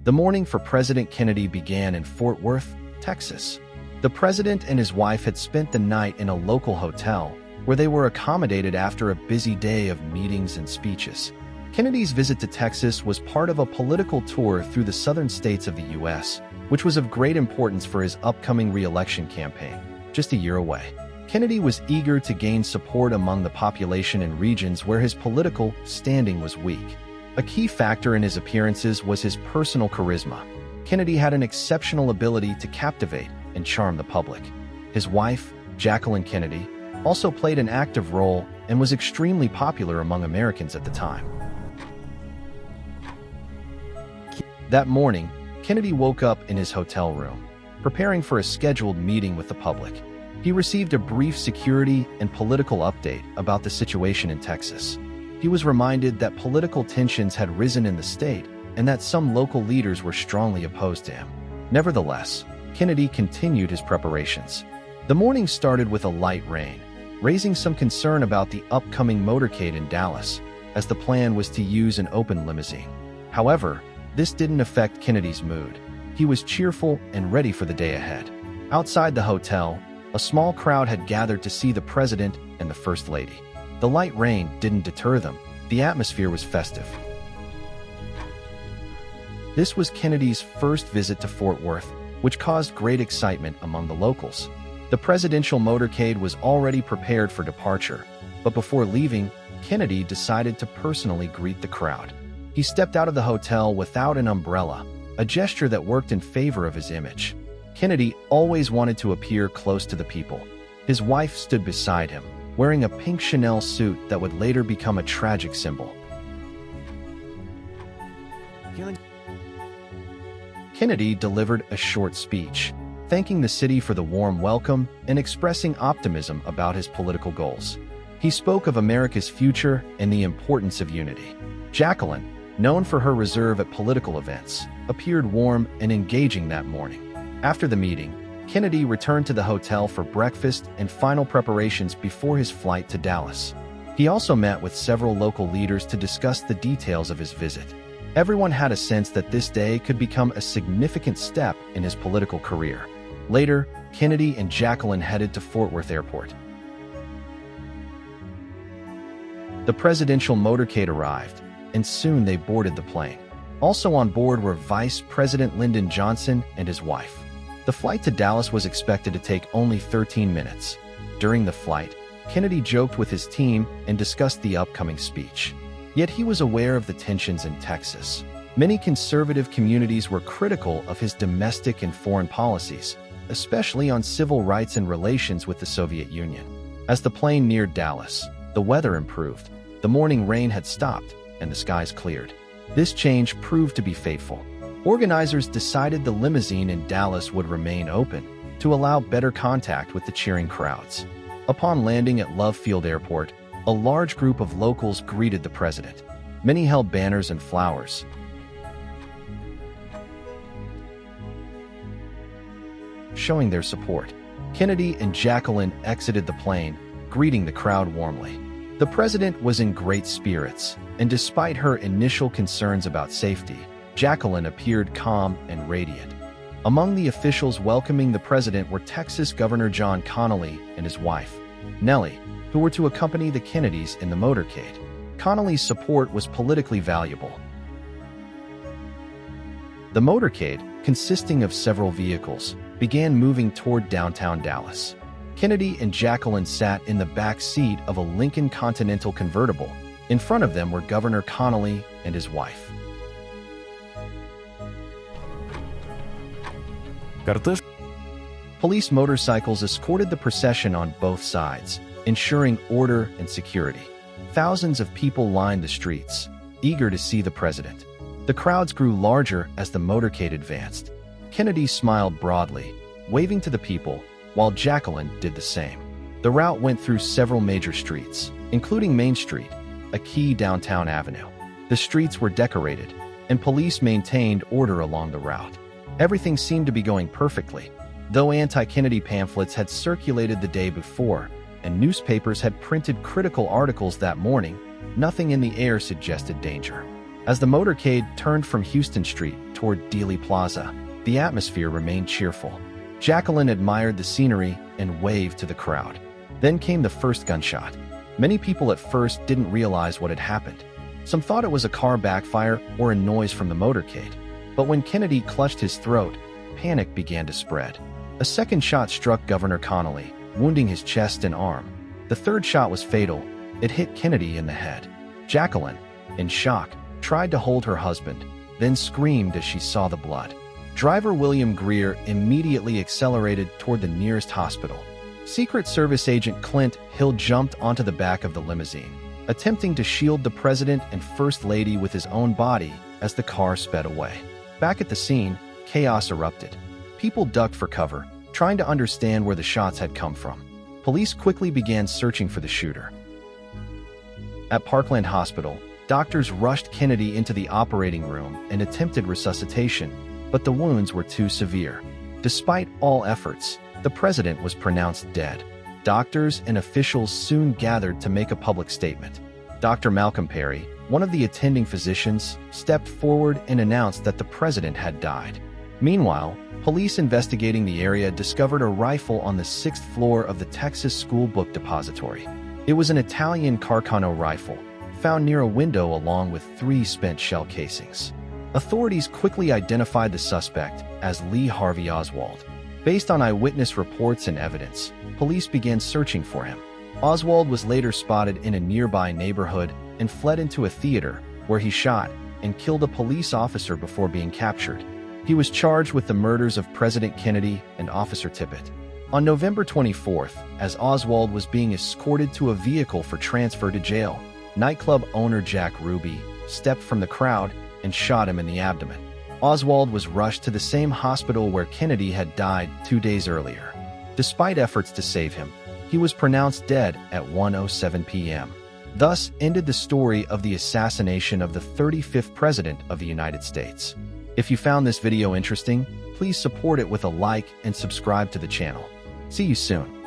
The morning for President Kennedy began in Fort Worth, Texas. The president and his wife had spent the night in a local hotel, where they were accommodated after a busy day of meetings and speeches. Kennedy's visit to Texas was part of a political tour through the southern states of the U.S., which was of great importance for his upcoming re-election campaign, just a year away. Kennedy was eager to gain support among the population in regions where his political standing was weak. A key factor in his appearances was his personal charisma. Kennedy had an exceptional ability to captivate and charm the public. His wife, Jacqueline Kennedy, also played an active role and was extremely popular among Americans at the time. That morning, Kennedy woke up in his hotel room, preparing for a scheduled meeting with the public. He received a brief security and political update about the situation in Texas. He was reminded that political tensions had risen in the state and that some local leaders were strongly opposed to him. Nevertheless, Kennedy continued his preparations. The morning started with a light rain, raising some concern about the upcoming motorcade in Dallas, as the plan was to use an open limousine. However, this didn't affect Kennedy's mood. He was cheerful and ready for the day ahead. Outside the hotel, a small crowd had gathered to see the president and the first lady. The light rain didn't deter them. The atmosphere was festive. This was Kennedy's first visit to Fort Worth, which caused great excitement among the locals. The presidential motorcade was already prepared for departure, but before leaving, Kennedy decided to personally greet the crowd. He stepped out of the hotel without an umbrella, a gesture that worked in favor of his image. Kennedy always wanted to appear close to the people. His wife stood beside him, wearing a pink Chanel suit that would later become a tragic symbol. Kennedy delivered a short speech, thanking the city for the warm welcome and expressing optimism about his political goals. He spoke of America's future and the importance of unity. Jacqueline, known for her reserve at political events, appeared warm and engaging that morning. After the meeting, Kennedy returned to the hotel for breakfast and final preparations before his flight to Dallas. He also met with several local leaders to discuss the details of his visit. Everyone had a sense that this day could become a significant step in his political career. Later, Kennedy and Jacqueline headed to Fort Worth Airport. The presidential motorcade arrived, and soon they boarded the plane. Also on board were Vice President Lyndon Johnson and his wife. The flight to Dallas was expected to take only 13 minutes. During the flight, Kennedy joked with his team and discussed the upcoming speech. Yet he was aware of the tensions in Texas. Many conservative communities were critical of his domestic and foreign policies, especially on civil rights and relations with the Soviet Union. As the plane neared Dallas, the weather improved. The morning rain had stopped, and the skies cleared. This change proved to be fateful. Organizers decided the limousine in Dallas would remain open to allow better contact with the cheering crowds. Upon landing at Love Field Airport, a large group of locals greeted the president. Many held banners and flowers, showing their support. Kennedy and Jacqueline exited the plane, greeting the crowd warmly. The president was in great spirits, and despite her initial concerns about safety, Jacqueline appeared calm and radiant. Among the officials welcoming the president were Texas Governor John Connally and his wife, Nellie, who were to accompany the Kennedys in the motorcade. Connally's support was politically valuable. The motorcade, consisting of several vehicles, began moving toward downtown Dallas. Kennedy and Jacqueline sat in the back seat of a Lincoln Continental convertible. In front of them were Governor Connally and his wife. Police motorcycles escorted the procession on both sides, ensuring order and security. Thousands of people lined the streets, eager to see the president. The crowds grew larger as the motorcade advanced. Kennedy smiled broadly, waving to the people, while Jacqueline did the same. The route went through several major streets, including Main Street, a key downtown avenue. The streets were decorated, and police maintained order along the route. Everything seemed to be going perfectly, though anti-Kennedy pamphlets had circulated the day before, and newspapers had printed critical articles that morning. Nothing in the air suggested danger. As the motorcade turned from Houston Street toward Dealey Plaza, the atmosphere remained cheerful. Jacqueline admired the scenery and waved to the crowd. Then came the first gunshot. Many people at first didn't realize what had happened. Some thought it was a car backfire or a noise from the motorcade. But when Kennedy clutched his throat, panic began to spread. A second shot struck Governor Connolly, wounding his chest and arm. The third shot was fatal. It hit Kennedy in the head. Jacqueline, in shock, tried to hold her husband, then screamed as she saw the blood. Driver William Greer immediately accelerated toward the nearest hospital. Secret Service agent Clint Hill jumped onto the back of the limousine, attempting to shield the president and first lady with his own body as the car sped away. Back at the scene, chaos erupted. People ducked for cover, trying to understand where the shots had come from. Police quickly began searching for the shooter. At Parkland Hospital, doctors rushed Kennedy into the operating room and attempted resuscitation, but the wounds were too severe. Despite all efforts, the president was pronounced dead. Doctors and officials soon gathered to make a public statement. Dr. Malcolm Perry, one of the attending physicians, stepped forward and announced that the president had died. Meanwhile, police investigating the area discovered a rifle on the 6th floor of the Texas School Book Depository. It was an Italian Carcano rifle, found near a window along with 3 spent shell casings. Authorities quickly identified the suspect as Lee Harvey Oswald. Based on eyewitness reports and evidence, police began searching for him. Oswald was later spotted in a nearby neighborhood and fled into a theater, where he shot and killed a police officer before being captured. He was charged with the murders of President Kennedy and Officer Tippit. On November 24th, as Oswald was being escorted to a vehicle for transfer to jail, nightclub owner Jack Ruby stepped from the crowd and shot him in the abdomen. Oswald was rushed to the same hospital where Kennedy had died 2 days earlier. Despite efforts to save him, he was pronounced dead at 1:07 p.m. Thus ended the story of the assassination of the 35th President of the United States. If you found this video interesting, please support it with a like and subscribe to the channel. See you soon.